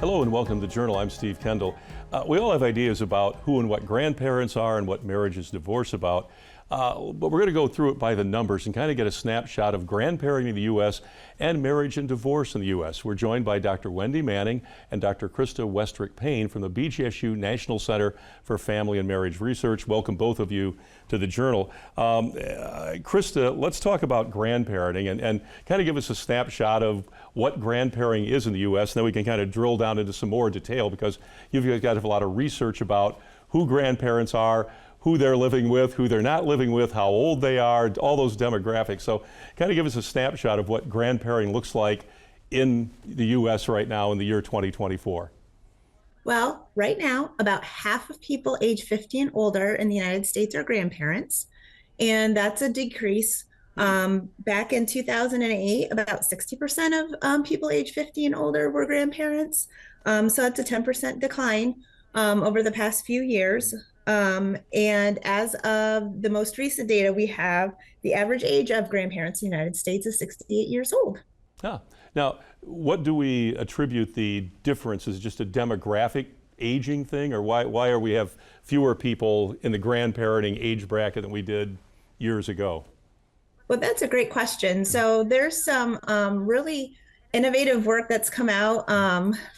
Hello and welcome to the Journal. I'm Steve Kendall. We all have ideas about who and what grandparents are and what marriage is divorce about. But we're going to go through it by the numbers and kind of get a snapshot of grandparenting in the U.S. and marriage and divorce in the U.S. We're joined by Dr. Wendy Manning and Dr. Krista Westrick-Payne from the BGSU National Center for Family and Marriage Research. Welcome both of you to the Journal. Krista, let's talk about grandparenting and kind of give us a snapshot of what grandparenting is in the U.S. And then we can kind of drill down into some more detail because you've got a lot of research about who grandparents are, who they're living with, who they're not living with, how old they are, all those demographics. So kind of give us a snapshot of what grandparenting looks like in the U.S. right now in the year 2024. Well, right now, about half of people age 50 and older in the United States are grandparents, and that's a decrease. Back in 2008, about 60% of people age 50 and older were grandparents. So that's a 10% decline over the past few years. And as of the most recent data we have, the average age of grandparents in the United States is 68 years old. Ah. Now, what do we attribute the difference? Is it just a demographic aging thing, or why are we have fewer people in the grandparenting age bracket than we did years ago? Well, that's a great question. So there's some really innovative work that's come out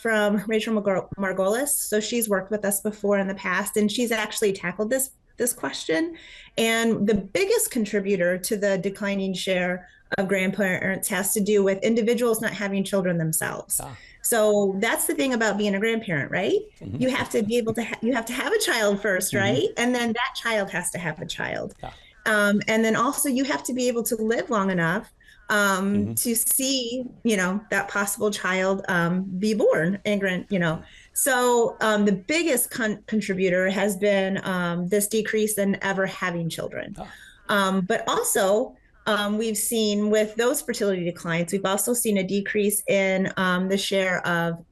from Rachel Margolis. So she's worked with us before in the past, and she's actually tackled this question. And the biggest contributor to the declining share of grandparents has to do with individuals not having children themselves. So that's the thing about being a grandparent, right? Mm-hmm. You have to be able to you have to have a child first, right? Mm-hmm. And then that child has to have a child. And then also you have to be able to live long enough to see, that possible child be born and So the biggest contributor has been this decrease in ever having children. But also we've seen with those fertility declines, we've also seen a decrease in the share of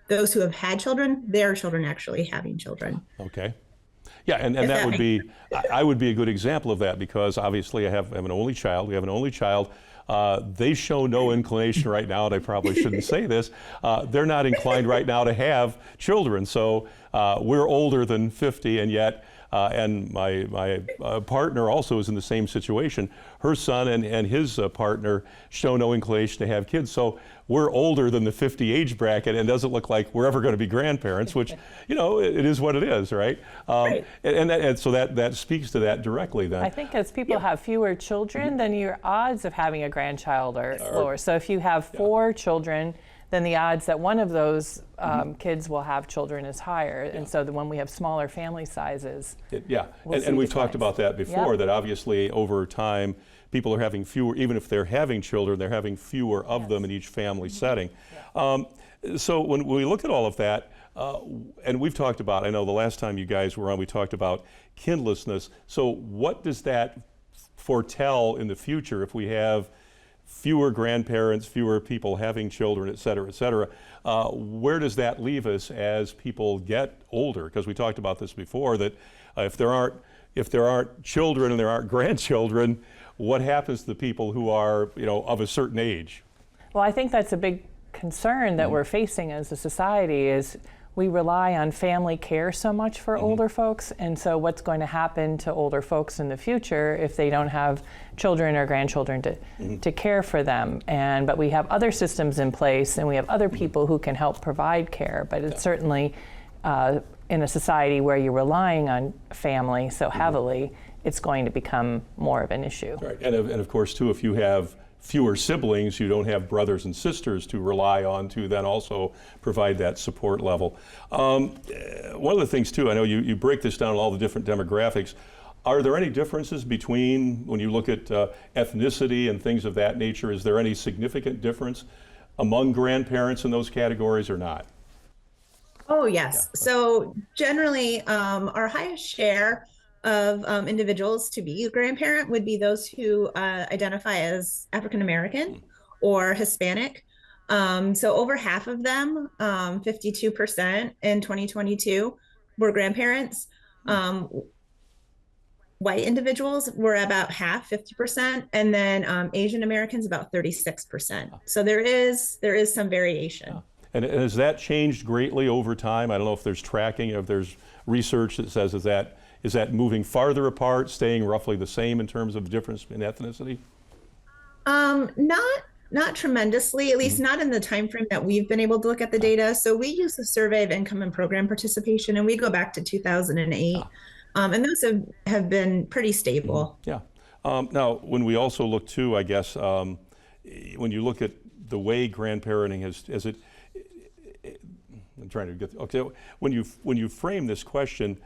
those who have had children, their children actually having children. Okay. Yeah, and that would be, I would be a good example of that because obviously I have an only child. We have an only child. They show no inclination right now, and I probably shouldn't say this. They're not inclined right now to have children. So we're older than 50, and yet, and my partner also is in the same situation. Her son and his partner show no inclination to have kids. So we're older than the 50 age bracket, and doesn't look like we're ever going to be grandparents, which, it is what it is, right? Right. And so that speaks to that directly then. I think as people have fewer children, then your odds of having a grandchild are lower. So if you have 4 children, then the odds that one of those kids will have children is higher. And so when we have smaller family sizes. And we've talked about that before, that obviously over time, people are having fewer, even if they're having children, they're having fewer of them in each family setting. So when we look at all of that, and we've talked about, I know the last time you guys were on, we talked about kindlessness. So what does that foretell in the future if we have fewer grandparents, fewer people having children, et cetera, et cetera? Where does that leave us as people get older? Because we talked about this before, that if there aren't children and there aren't grandchildren, what happens to the people who are, of a certain age? Well, I think that's a big concern that we're facing as a society is we rely on family care so much for older folks, and so what's going to happen to older folks in the future if they don't have children or grandchildren to care for them? But we have other systems in place, and we have other people who can help provide care, but it's certainly in a society where you're relying on family so heavily, it's going to become more of an issue. Right, and of course too, if you have fewer siblings, you don't have brothers and sisters to rely on to then also provide that support level. One of the things too, I know you break this down, all the different demographics. Are there any differences between, when you look at ethnicity and things of that nature, is there any significant difference among grandparents in those categories or not? Oh, yes. Yeah. So generally, our highest share of individuals to be a grandparent would be those who identify as African American or Hispanic. So over half of them, 52% in 2022, were grandparents. White individuals were about half, 50%, and then Asian Americans about 36%. So there is some variation. And has that changed greatly over time? I don't know if there's tracking, if there's research that says, is that moving farther apart, staying roughly the same in terms of difference in ethnicity? Not tremendously, at least not in the time frame that we've been able to look at the data. So we use the survey of income and program participation, and we go back to 2008. And those have been pretty stable. Yeah. Now, when we also look too, I guess, when you look at the way grandparenting has it, I'm trying to get, okay, when you frame this question,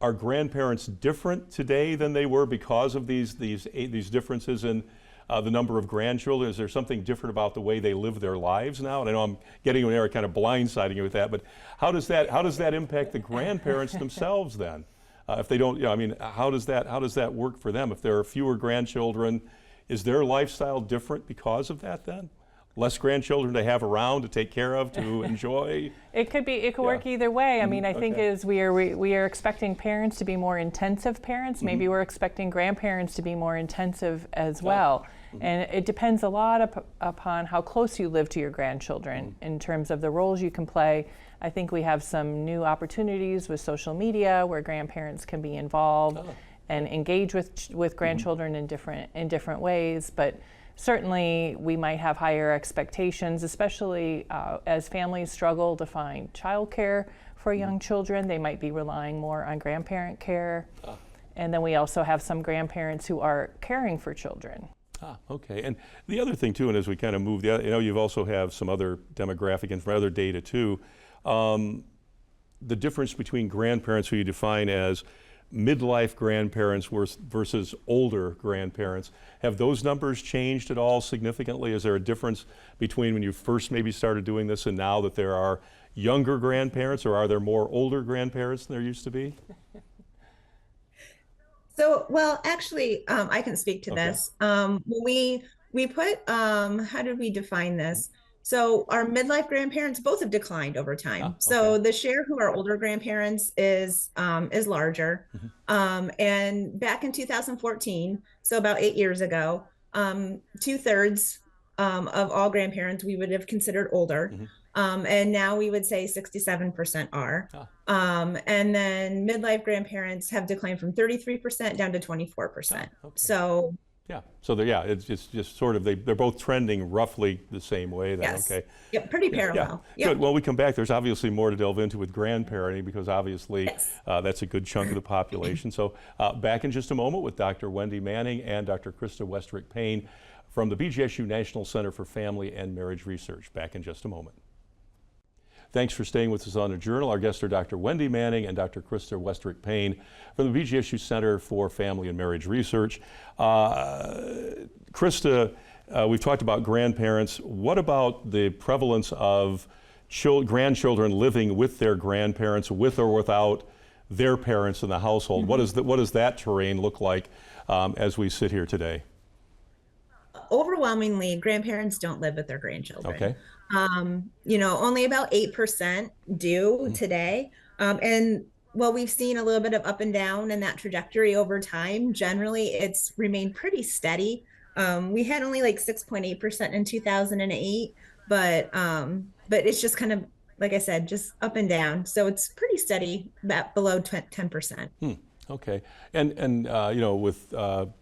are grandparents different today than they were because of these differences in the number of grandchildren? Is there something different about the way they live their lives now? And I know I'm getting an area kind of blindsiding you with that, but how does that impact the grandparents themselves then? If they don't, I mean, how does that work for them? If there are fewer grandchildren, is their lifestyle different because of that then? Less grandchildren to have around, to take care of, to enjoy? It could work either way. I mean, I think as we are expecting parents to be more intensive parents, maybe we're expecting grandparents to be more intensive as well. And it depends a lot upon how close you live to your grandchildren in terms of the roles you can play. I think we have some new opportunities with social media where grandparents can be involved and engage with grandchildren in different ways. But certainly we might have higher expectations, especially as families struggle to find childcare for young children. They might be relying more on grandparent care. And then we also have some grandparents who are caring for children. Okay. And the other thing too, and as we kind of move, you've also have some other demographic and other data too. The difference between grandparents who you define as midlife grandparents versus older grandparents, have those numbers changed at all significantly? Is there a difference between when you first maybe started doing this and now that there are younger grandparents, or are there more older grandparents than there used to be? So, well, actually, I can speak to this. We put, how did we define this? So our midlife grandparents both have declined over time. So the share who are older grandparents is larger. And back in 2014, so about 8 years ago, 2/3 of all grandparents we would have considered older. And now we would say 67% are. And then midlife grandparents have declined from 33% down to 24%. So it's just sort of, they're both trending roughly the same way then. Yes. Okay. Yep, pretty parallel. Yep. Good. Well, we come back, there's obviously more to delve into with grandparenting because obviously that's a good chunk of the population. So back in just a moment with Dr. Wendy Manning and Dr. Krista Westrick-Payne from the BGSU National Center for Family and Marriage Research. Back in just a moment. Thanks for staying with us on the Journal. Our guests are Dr. Wendy Manning and Dr. Krista Westrick-Payne from the BGSU Center for Family and Marriage Research. Krista, we've talked about grandparents. What about the prevalence of grandchildren living with their grandparents, with or without their parents in the household? What does that terrain look like as we sit here today? Overwhelmingly, grandparents don't live with their grandchildren. Okay. Only about 8% do today. And while we've seen a little bit of up and down in that trajectory over time, generally it's remained pretty steady. We had only like 6.8% in 2008, but it's just kind of, like I said, just up and down. So it's pretty steady, about below 10%. Okay. And with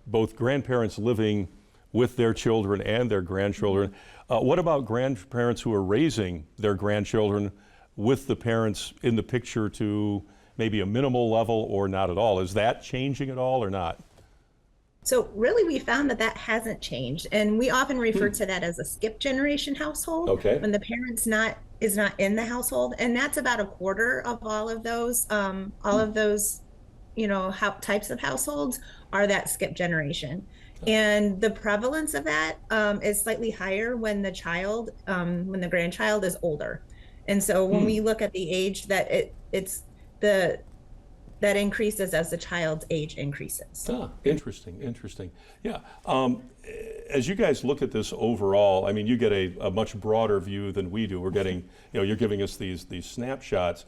both grandparents living with their children and their grandchildren, what about grandparents who are raising their grandchildren with the parents in the picture to maybe a minimal level or not at all? Is that changing at all or not? So really, we found that hasn't changed. And we often refer to that as a skip generation household. Okay. When the parent's is not in the household. And that's about a quarter of all of those types of households are that skip generation. And the prevalence of that is slightly higher when the grandchild is older. And so when we look at the age, that increases as the child's age increases. Interesting. Yeah. As you guys look at this overall, I mean, you get a much broader view than we do. We're getting, you're giving us these snapshots.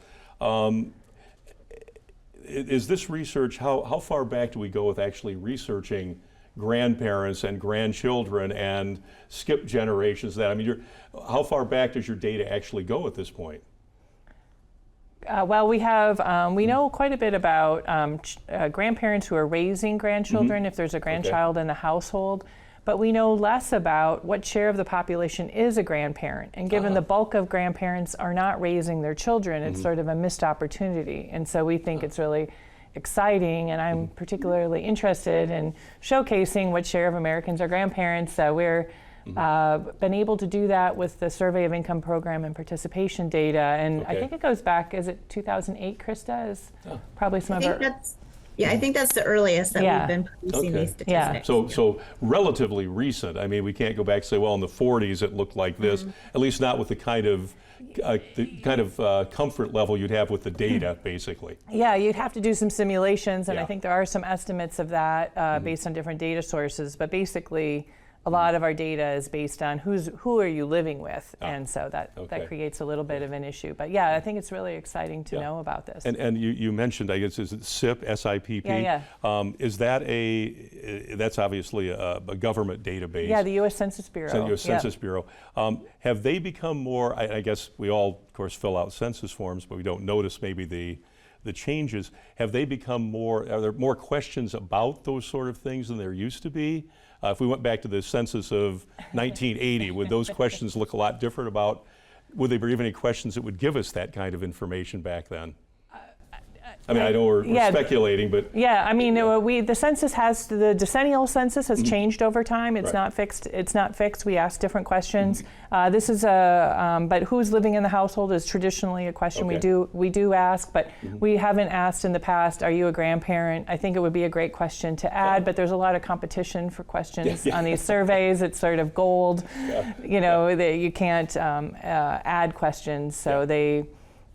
Is this research, how far back do we go with actually researching grandparents and grandchildren and skip generations. That, I mean, how far back does your data actually go at this point? Well, we know quite a bit about grandparents who are raising grandchildren, if there's a grandchild in the household, but we know less about what share of the population is a grandparent. And given the bulk of grandparents are not raising their children, it's sort of a missed opportunity. And so we think it's really exciting, and I'm particularly interested in showcasing what share of Americans are grandparents. We're been able to do that with the Survey of Income Program and participation data, and I think it goes back, is it 2008, Krista? Is probably some of our... I think that's the earliest that we've been producing these statistics. So relatively recent. I mean, we can't go back and say, well, in the 40s it looked like this, at least not with the kind of comfort level you'd have with the data, basically. Yeah, you'd have to do some simulations, and I think there are some estimates of that based on different data sources, but basically a lot of our data is based on who are you living with, and so that creates a little bit of an issue. But yeah, I think it's really exciting to know about this. And you mentioned, I guess, is it SIP, S-I-P-P? Yeah. Is that that's obviously a government database? Yeah, the U.S. Census Bureau. The U.S. Census Bureau. Have they become more, I guess we all, of course, fill out census forms, but we don't notice maybe the changes. Have they become more, are there more questions about those sort of things than there used to be? If we went back to the census of 1980, would those questions look a lot different about, would there be even any questions that would give us that kind of information back then? I mean, I know we're speculating, but... Yeah, I mean, the census the decennial census has changed over time. It's not fixed. It's not fixed. We ask different questions. This is but who's living in the household is traditionally a question we do ask, but we haven't asked in the past, are you a grandparent? I think it would be a great question to add, but there's a lot of competition for questions on these surveys. It's sort of gold. You know, you can't add questions, so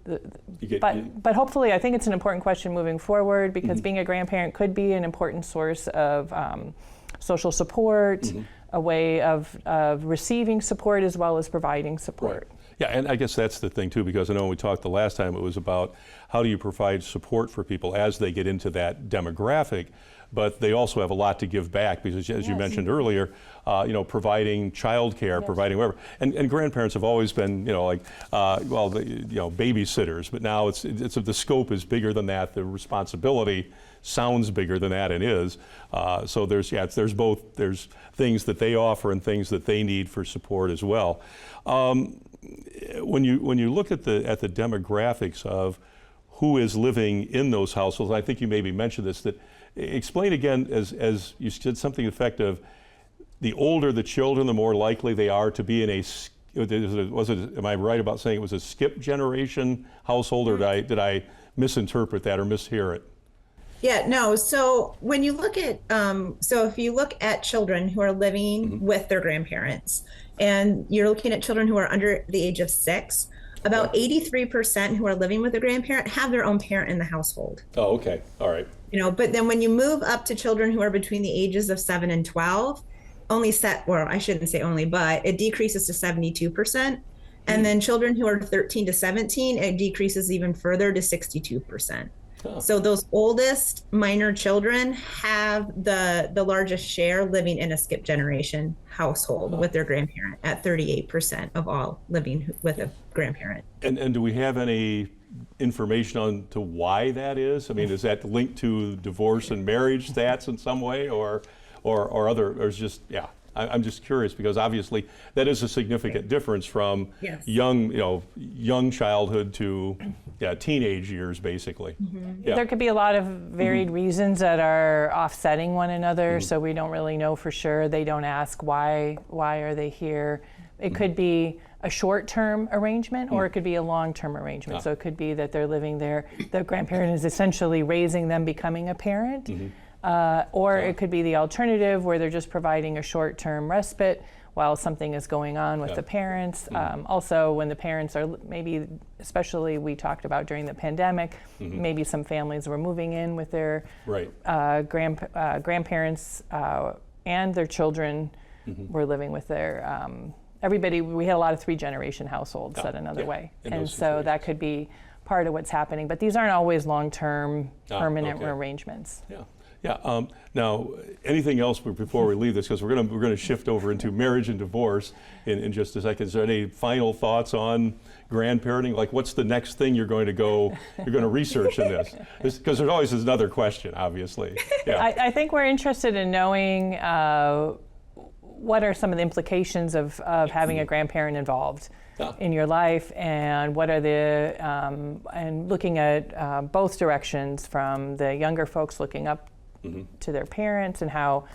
but hopefully, I think it's an important question moving forward, because being a grandparent could be an important source of social support, a way of receiving support as well as providing support. Right. Yeah, and I guess that's the thing too, because I know when we talked the last time, it was about how do you provide support for people as they get into that demographic, but they also have a lot to give back, because as you mentioned earlier, providing childcare, providing whatever, and grandparents have always been, babysitters, but now it's the scope is bigger than that. The responsibility sounds bigger than that, and is. So there's things that they offer and things that they need for support as well. When you look at the demographics of who is living in those households, I think you maybe mentioned this, that explain again, as you said something effective, the older the children, the more likely they are to be in am I right about saying it was a skip generation household, or did I misinterpret that or mishear it? Yeah, no. So when you look at, if you look at children who are living with their grandparents, and you're looking at children who are under the age of 6, about 83% who are living with a grandparent have their own parent in the household. Oh, okay. All right. But then when you move up to children who are between the ages of 7 and 12, I shouldn't say only, but it decreases to 72%. And then children who are 13 to 17, it decreases even further to 62%. So those oldest minor children have the largest share living in a skip generation household with their grandparent, at 38% of all living with a grandparent. And do we have any information on to why that is? I mean, is that linked to divorce and marriage stats in some way, or is just I'm just curious, because obviously that is a significant difference from young childhood to teenage years, basically. There could be a lot of varied reasons that are offsetting one another, so we don't really know for sure. They don't ask why are they here. It could be a short-term arrangement, or it could be a long-term arrangement. So it could be that they're living there, the grandparent is essentially raising them, becoming a parent. Or it could be the alternative, where they're just providing a short-term respite while something is going on with the parents. Also, when the parents are maybe, especially we talked about during the pandemic, maybe some families were moving in with their grandparents and their children were living with their everybody. We had a lot of 3-generation households, said another way, and so that could be part of what's happening. But these aren't always long-term, permanent arrangements. Yeah. Now, anything else before we leave this, because we're gonna shift over into marriage and divorce in just a second. Is there any final thoughts on grandparenting? Like, what's the next thing you're going to research in this? Because there's always another question, obviously. Yeah. I think we're interested in knowing what are some of the implications of having a grandparent involved in your life, and what are the and looking at both directions, from the younger folks looking up to their parents, and how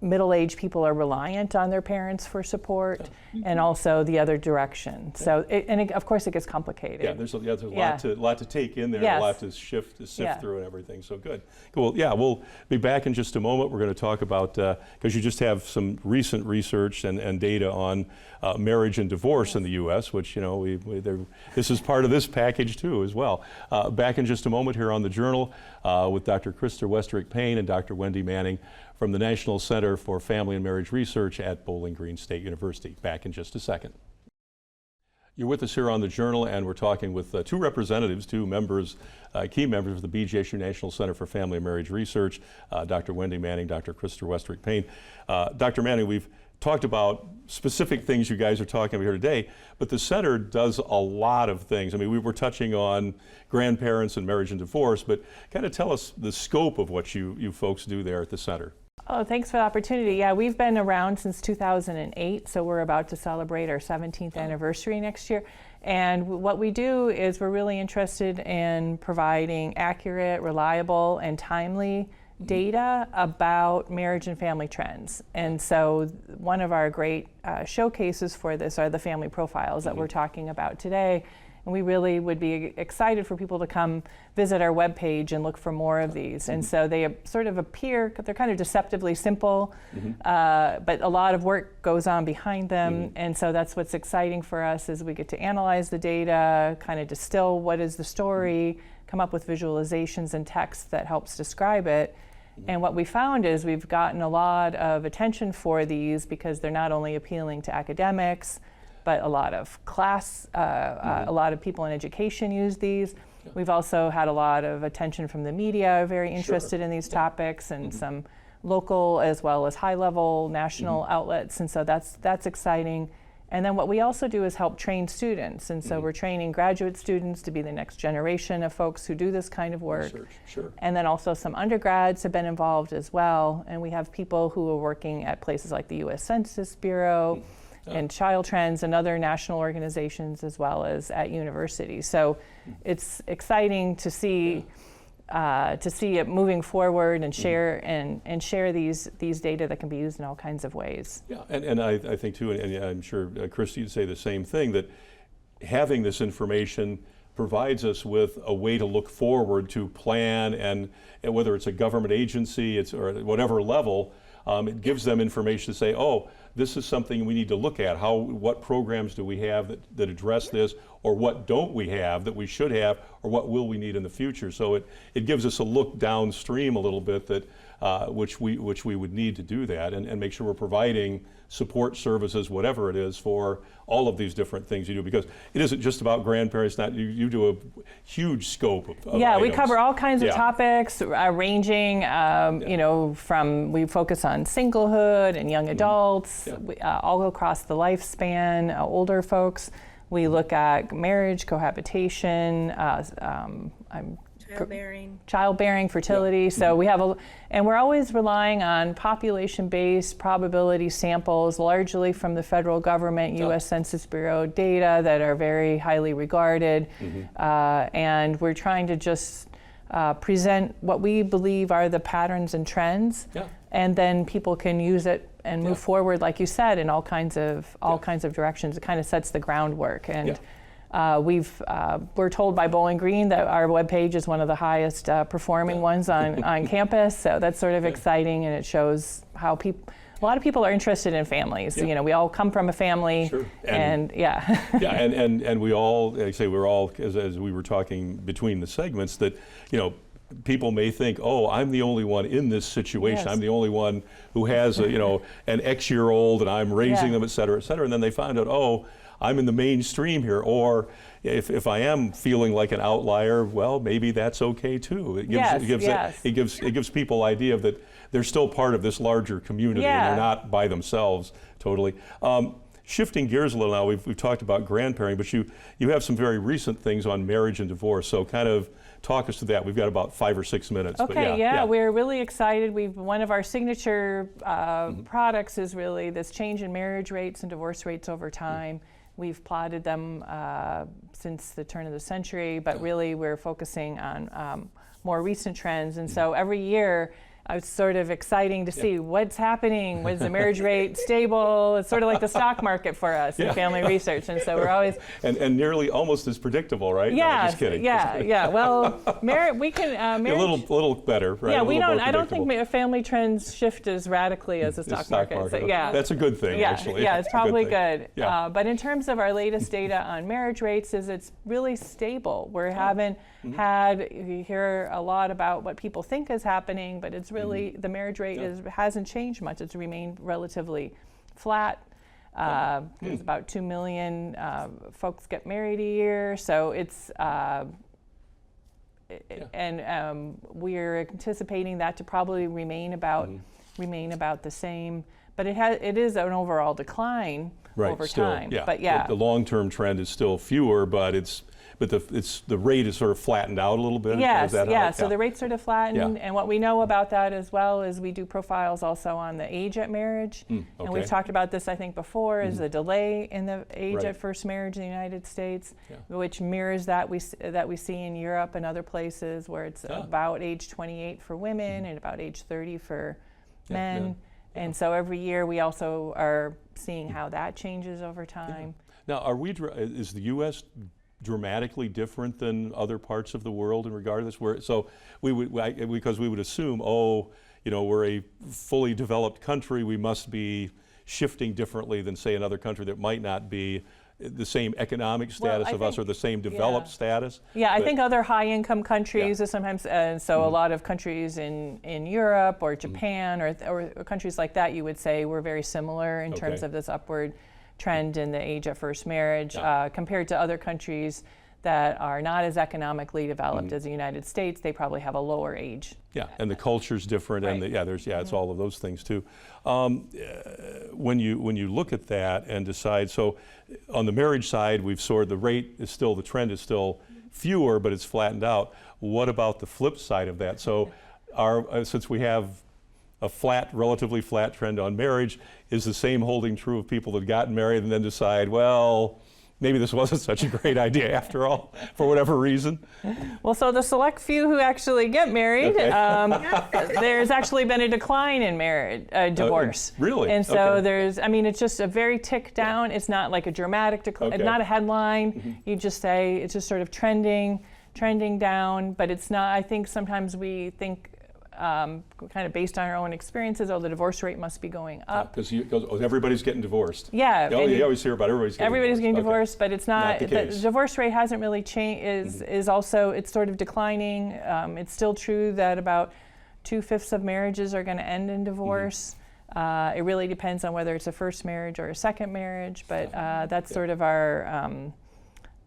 middle-aged people are reliant on their parents for support, and also the other direction. So, of course, it gets complicated. Yeah, there's a lot to take in there, Yes. a lot to sift through and everything. So good. Cool. Yeah, we'll be back in just a moment. We're going to talk about, because you just have some recent research and data on marriage and divorce in the U.S., which, this is part of this package too as well. Back in just a moment here on The Journal with Dr. Krista Westrick-Payne and Dr. Wendy Manning from the National Center for Family and Marriage Research at Bowling Green State University. Back in just a second. You're with us here on The Journal, and we're talking with two representatives, two members, key members of the BGSU National Center for Family and Marriage Research, Dr. Wendy Manning, Dr. Krista Westrick-Payne. Dr. Manning, we've talked about specific things you guys are talking about here today, but the center does a lot of things. I mean, we were touching on grandparents and marriage and divorce, but kind of tell us the scope of what you folks do there at the center. Oh, thanks for the opportunity. Yeah, we've been around since 2008, so we're about to celebrate our 17th anniversary next year. And what we do is we're really interested in providing accurate, reliable, and timely data about marriage and family trends. And so one of our great showcases for this are the family profiles that we're talking about today. And we really would be excited for people to come visit our webpage and look for more of these. And so they sort of appear, they're kind of deceptively simple, but a lot of work goes on behind them. And so that's what's exciting for us, is we get to analyze the data, kind of distill what is the story, come up with visualizations and text that helps describe it. And what we found is we've gotten a lot of attention for these because they're not only appealing to academics, but a lot of a lot of people in education use these. We've also had a lot of attention from the media, very interested in these topics, and some local as well as high-level national outlets, and so that's exciting. And then what we also do is help train students, and so we're training graduate students to be the next generation of folks who do this kind of work. And then also some undergrads have been involved as well, and we have people who are working at places like the U.S. Census Bureau, and Child Trends and other national organizations, as well as at universities. So it's exciting to see it moving forward and share and share these data that can be used in all kinds of ways. Yeah, and I think too, and I'm sure Krista, you'd say the same thing, that having this information provides us with a way to look forward, to plan, and whether it's a government agency, or at whatever level, it gives them information to say, oh, this is something we need to look at. What programs do we have that address this, or what don't we have that we should have, or what will we need in the future? So it gives us a look downstream a little bit, that which we would need to do that, and make sure we're providing support services, whatever it is, for all of these different things you do, because it isn't just about grandparents. You do a huge scope of items. We cover all kinds of topics, ranging from, we focus on singlehood and young adults, all across the lifespan, older folks. We look at marriage, cohabitation, childbearing, fertility. So we have and we're always relying on population-based probability samples, largely from the federal government, U.S. Census Bureau data that are very highly regarded. And we're trying to just present what we believe are the patterns and trends, and then people can use it and move forward, like you said, in all kinds of directions. It kind of sets the groundwork. And we're told by Bowling Green that our webpage is one of the highest performing ones on campus. So that's sort of exciting, and it shows how a lot of people are interested in families. We all come from a family, and and we all, like I say, we're all, as we were talking between the segments, that people may think, oh, I'm the only one in this situation. I'm the only one who has an X-year-old, and I'm raising them, et cetera, and then they find out, oh, I'm in the mainstream here, or if I am feeling like an outlier, well, maybe that's okay too. It gives people idea that they're still part of this larger community and they're not by themselves totally. Shifting gears a little now, we've talked about grandparenting, but you have some very recent things on marriage and divorce, so kind of talk us to that. We've got about 5 or 6 minutes. Okay, but we're really excited. One of our signature products is really this change in marriage rates and divorce rates over time. We've plotted them since the turn of the century, but really we're focusing on more recent trends. And so every year, it's sort of exciting to see what's happening. Was the marriage rate stable? It's sort of like the stock market for us in family research. And so we're always and nearly almost as predictable, right? Yeah, no, just kidding. Yeah. Well, we can marriage, a little better, right? Yeah, we don't. I don't think family trends shift as radically as the stock market. So, that's a good thing, actually. Yeah, it's probably good. Yeah. But in terms of our latest data on marriage rates, it's really stable. We haven't had. You hear a lot about what people think is happening, but it's really the marriage rate hasn't changed much. It's remained relatively flat. There's about 2 million folks get married a year, so it's and we're anticipating that to probably remain about the same. But it is an overall decline over time. But the long-term trend is still fewer, but the rate is sort of flattened out a little bit. Yes, so the rate's sort of flattened, and what we know about that as well is we do profiles also on the age at marriage, and we've talked about this I think before, is the delay in the age at first marriage in the United States, which mirrors that we see in Europe and other places where it's about age 28 for women and about age 30 for men. And so every year we also are seeing how that changes over time. Now, is the U.S. dramatically different than other parts of the world in regard to this? Because we would assume, we're a fully developed country, we must be shifting differently than, say, another country that might not be the same economic status of us or the same developed status. I think other high-income countries are sometimes, a lot of countries in Europe or Japan or countries like that, you would say we're very similar in terms of this upward trend in the age at first marriage compared to other countries that are not as economically developed as the United States. They probably have a lower age. And the culture's different, and it's all of those things too. When you look at that and decide, so on the marriage side, the trend is still fewer, but it's flattened out. What about the flip side of that? So since we have a relatively flat trend on marriage, is the same holding true of people that got married and then decide, well, maybe this wasn't such a great idea after all, for whatever reason? Well, so the select few who actually get married, there's actually been a decline in divorce. Really? And so it's just a very tick down. It's not like a dramatic decline, it's not a headline. You just say it's just sort of trending down, but it's not. I think sometimes we think, kind of based on our own experiences, the divorce rate must be going up. Because everybody's getting divorced. Yeah. You always hear about everybody's getting divorced, but it's not the case. The divorce rate hasn't really changed, is also, it's sort of declining. It's still true that about 2/5 of marriages are going to end in divorce. It really depends on whether it's a first marriage or a second marriage, but that's sort of our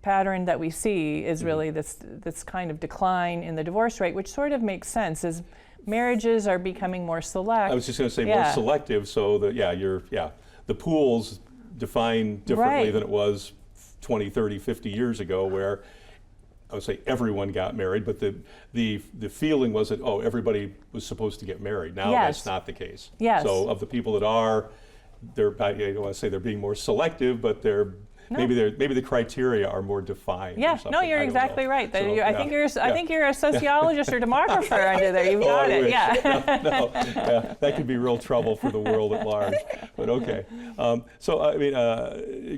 pattern that we see is really this kind of decline in the divorce rate, which sort of makes sense as marriages are becoming more select. I was just going to say more selective, so that the pool's defined differently than it was 20, 30, 50 years ago, where I would say everyone got married, but the feeling was that everybody was supposed to get married. Now that's not the case. So of the people that are, I don't want to say they're being more selective, but maybe the criteria are more defined. Yeah, no, you're exactly right. I think you're a sociologist or demographer under there. You've got it. That could be real trouble for the world at large. But okay.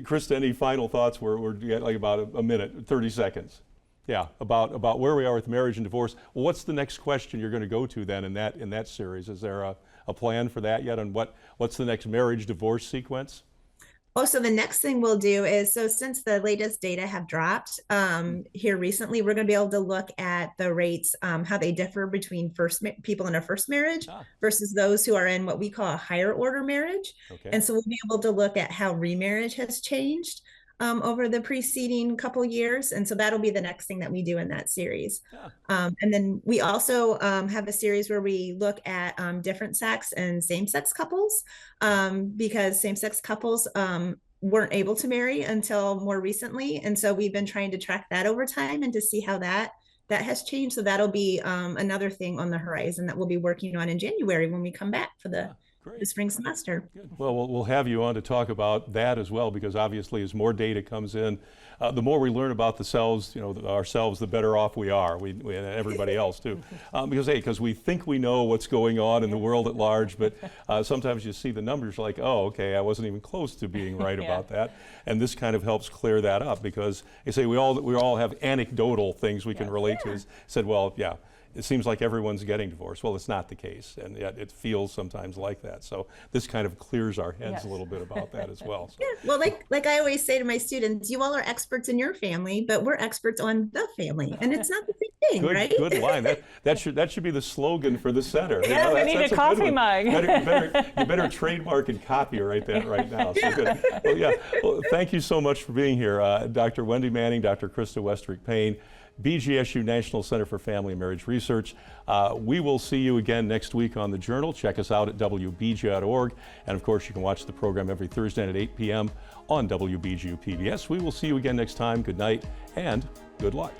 Krista, any final thoughts? We're like about a minute, 30 seconds. Yeah, about where we are with marriage and divorce. Well, what's the next question you're going to go to then in that series? Is there a plan for that yet? And what's the next marriage divorce sequence? So the next thing we'll do is, since the latest data have dropped here recently, we're going to be able to look at the rates, how they differ between people in a first marriage versus those who are in what we call a higher order marriage. And so we'll be able to look at how remarriage has changed over the preceding couple years. And so that'll be the next thing that we do in that series. Yeah. And then we also have a series where we look at different sex and same-sex couples, because same-sex couples weren't able to marry until more recently. And so we've been trying to track that over time and to see how that has changed. So that'll be another thing on the horizon that we'll be working on in January when we come back for the spring semester. Good. Well, we'll have you on to talk about that as well, because obviously as more data comes in, the more we learn about ourselves, the better off we are, we and everybody else too. Because we think we know what's going on in the world at large, but sometimes you see the numbers like, oh, okay, I wasn't even close to being right about that. And this kind of helps clear that up, because they say we all have anecdotal things we can relate to. Said, well, yeah. It seems like everyone's getting divorced. Well, it's not the case, and yet it feels sometimes like that. So this kind of clears our heads a little bit about that as well. So. Yeah, well, like I always say to my students, you all are experts in your family, but we're experts on the family, and it's not the same thing, right? Good line. That should be the slogan for the center. Yeah, we need a coffee mug. You better trademark and copyright that right now. So good. Well, thank you so much for being here, Dr. Wendy Manning, Dr. Krista Westrick-Payne, BGSU National Center for Family and Marriage Research. We will see you again next week on The Journal. Check us out at WBGU.org. And of course, you can watch the program every Thursday at 8 p.m. on WBGU PBS. We will see you again next time. Good night and good luck.